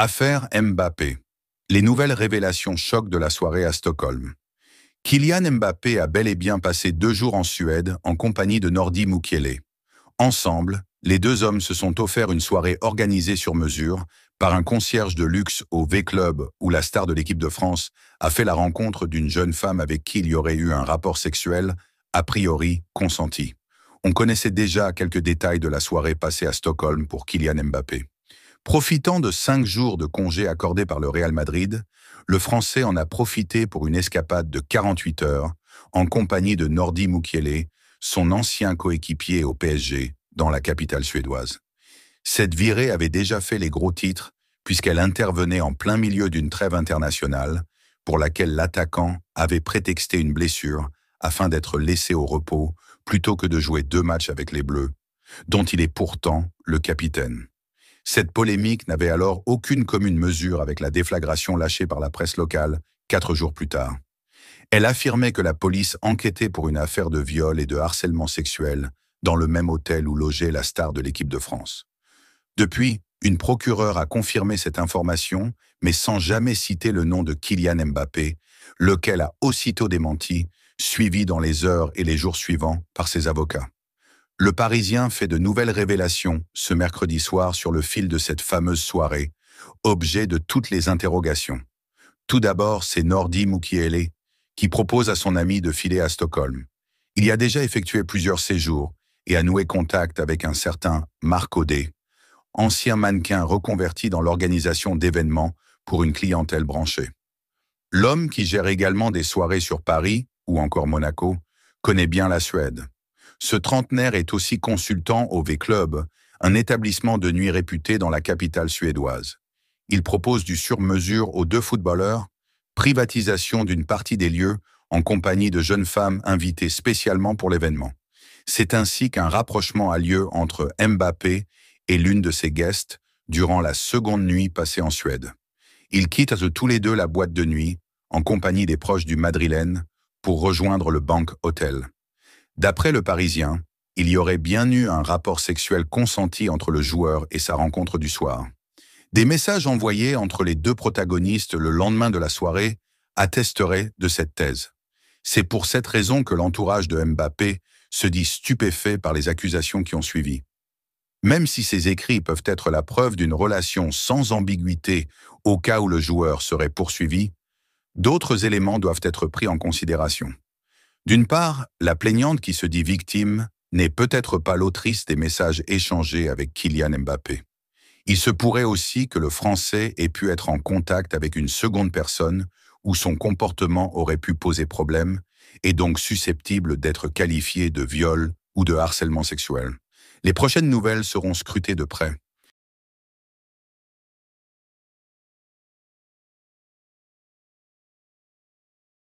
Affaire Mbappé. Les nouvelles révélations choc de la soirée à Stockholm. Kylian Mbappé a bel et bien passé 2 jours en Suède en compagnie de Nordi Mukiele. Ensemble, les deux hommes se sont offert une soirée organisée sur mesure par un concierge de luxe au V-Club où la star de l'équipe de France a fait la rencontre d'une jeune femme avec qui il y aurait eu un rapport sexuel, a priori consenti. On connaissait déjà quelques détails de la soirée passée à Stockholm pour Kylian Mbappé. Profitant de 5 jours de congé accordés par le Real Madrid, le Français en a profité pour une escapade de 48 heures en compagnie de Nordi Mukiele, son ancien coéquipier au PSG, dans la capitale suédoise. Cette virée avait déjà fait les gros titres puisqu'elle intervenait en plein milieu d'une trêve internationale pour laquelle l'attaquant avait prétexté une blessure afin d'être laissé au repos plutôt que de jouer 2 matchs avec les Bleus, dont il est pourtant le capitaine. Cette polémique n'avait alors aucune commune mesure avec la déflagration lâchée par la presse locale 4 jours plus tard. Elle affirmait que la police enquêtait pour une affaire de viol et de harcèlement sexuel dans le même hôtel où logeait la star de l'équipe de France. Depuis, une procureure a confirmé cette information, mais sans jamais citer le nom de Kylian Mbappé, lequel a aussitôt démenti, suivi dans les heures et les jours suivants par ses avocats. Le Parisien fait de nouvelles révélations ce mercredi soir sur le fil de cette fameuse soirée, objet de toutes les interrogations. Tout d'abord, c'est Nordi Mukiele qui propose à son ami de filer à Stockholm. Il y a déjà effectué plusieurs séjours et a noué contact avec un certain Marc Audet, ancien mannequin reconverti dans l'organisation d'événements pour une clientèle branchée. L'homme qui gère également des soirées sur Paris, ou encore Monaco, connaît bien la Suède. Ce trentenaire est aussi consultant au V-Club, un établissement de nuit réputé dans la capitale suédoise. Il propose du sur-mesure aux 2 footballeurs, privatisation d'une partie des lieux en compagnie de jeunes femmes invitées spécialement pour l'événement. C'est ainsi qu'un rapprochement a lieu entre Mbappé et l'une de ses guests durant la seconde nuit passée en Suède. Ils quittent tous les deux la boîte de nuit, en compagnie des proches du Madrilène, pour rejoindre le Bank Hotel. D'après le Parisien, il y aurait bien eu un rapport sexuel consenti entre le joueur et sa rencontre du soir. Des messages envoyés entre les 2 protagonistes le lendemain de la soirée attesteraient de cette thèse. C'est pour cette raison que l'entourage de Mbappé se dit stupéfait par les accusations qui ont suivi. Même si ces écrits peuvent être la preuve d'une relation sans ambiguïté au cas où le joueur serait poursuivi, d'autres éléments doivent être pris en considération. D'une part, la plaignante qui se dit victime n'est peut-être pas l'autrice des messages échangés avec Kylian Mbappé. Il se pourrait aussi que le Français ait pu être en contact avec une seconde personne où son comportement aurait pu poser problème et donc susceptible d'être qualifié de viol ou de harcèlement sexuel. Les prochaines nouvelles seront scrutées de près.